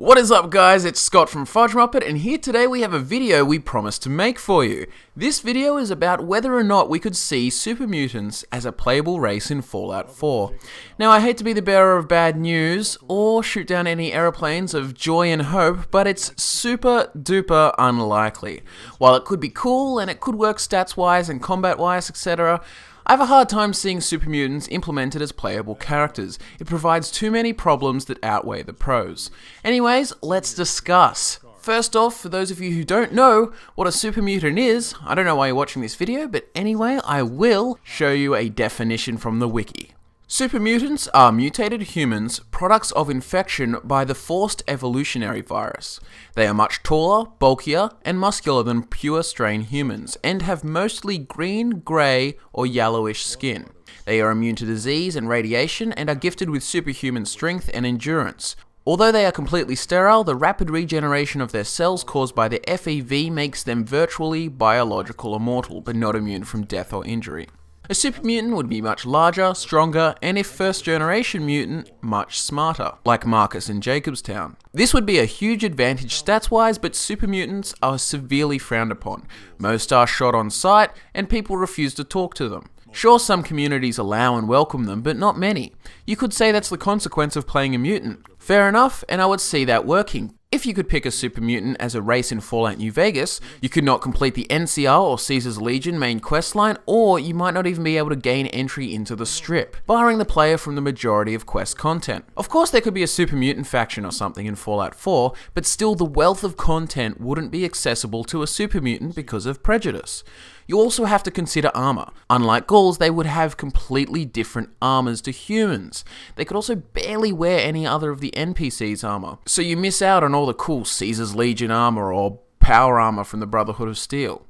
What is up guys, it's Scott from FudgeMuppet and here today we have a video we promised to make for you. This video is about whether or not we could see Super Mutants as a playable race in Fallout 4. Now I hate to be the bearer of bad news or shoot down any aeroplanes of joy and hope, but it's super duper unlikely. While it could be cool and it could work stats wise and combat wise, etc., I have a hard time seeing Super Mutants implemented as playable characters. It provides too many problems that outweigh the pros. Anyways, let's discuss. First off, for those of you who don't know what a Super Mutant is, I don't know why you're watching this video, but anyway, I will show you a definition from the wiki. Super mutants are mutated humans, products of infection by the forced evolutionary virus. They are much taller, bulkier, and muscular than pure strain humans, and have mostly green, grey, or yellowish skin. They are immune to disease and radiation, and are gifted with superhuman strength and endurance. Although they are completely sterile, the rapid regeneration of their cells caused by the FEV makes them virtually biological immortal, but not immune from death or injury. A super mutant would be much larger, stronger, and if first generation mutant, much smarter, like Marcus in Jacobstown. This would be a huge advantage stats wise, but super mutants are severely frowned upon. Most are shot on sight, and people refuse to talk to them. Sure, some communities allow and welcome them, but not many. You could say that's the consequence of playing a mutant. Fair enough, and I would see that working. If you could pick a super mutant as a race in Fallout New Vegas, you could not complete the NCR or Caesar's Legion main questline, or you might not even be able to gain entry into the strip, barring the player from the majority of quest content. Of course there could be a super mutant faction or something in Fallout 4, but still the wealth of content wouldn't be accessible to a super mutant because of prejudice. You also have to consider armor. Unlike ghouls, they would have completely different armors to humans. They could also barely wear any other of the NPC's armor, so you miss out on all the cool Caesar's Legion armor or power armor from the Brotherhood of Steel.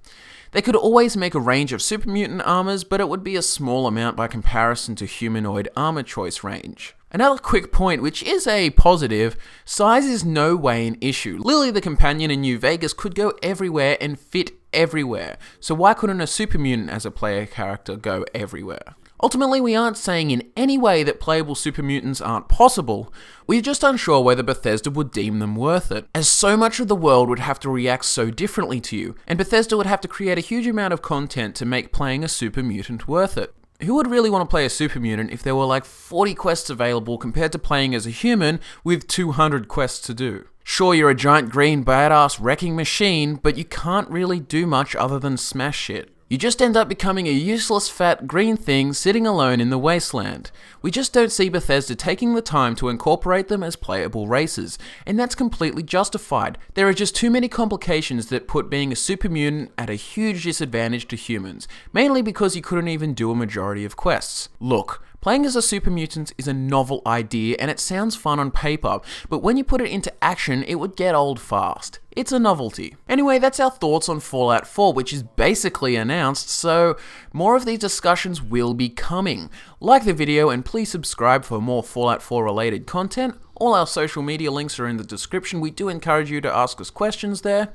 They could always make a range of super mutant armors, but it would be a small amount by comparison to humanoid armor choice range. Another quick point, which is a positive, size is no way an issue. Lily the Companion in New Vegas could go everywhere and fit everywhere, so why couldn't a super mutant as a player character go everywhere? Ultimately, we aren't saying in any way that playable super mutants aren't possible, we're just unsure whether Bethesda would deem them worth it, as so much of the world would have to react so differently to you, and Bethesda would have to create a huge amount of content to make playing a super mutant worth it. Who would really want to play a super mutant if there were like 40 quests available compared to playing as a human with 200 quests to do? Sure, you're a giant green badass wrecking machine, but you can't really do much other than smash shit. You just end up becoming a useless fat green thing sitting alone in the wasteland. We just don't see Bethesda taking the time to incorporate them as playable races, and that's completely justified. There are just too many complications that put being a super mutant at a huge disadvantage to humans, mainly because you couldn't even do a majority of quests. Look, playing as a super mutant is a novel idea and it sounds fun on paper, but when you put it into action, it would get old fast. It's a novelty. Anyway, that's our thoughts on Fallout 4, which is basically announced, so more of these discussions will be coming. Like the video and please subscribe for more Fallout 4 related content. All our social media links are in the description. We do encourage you to ask us questions there.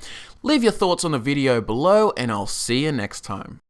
Leave your thoughts on the video below and I'll see you next time.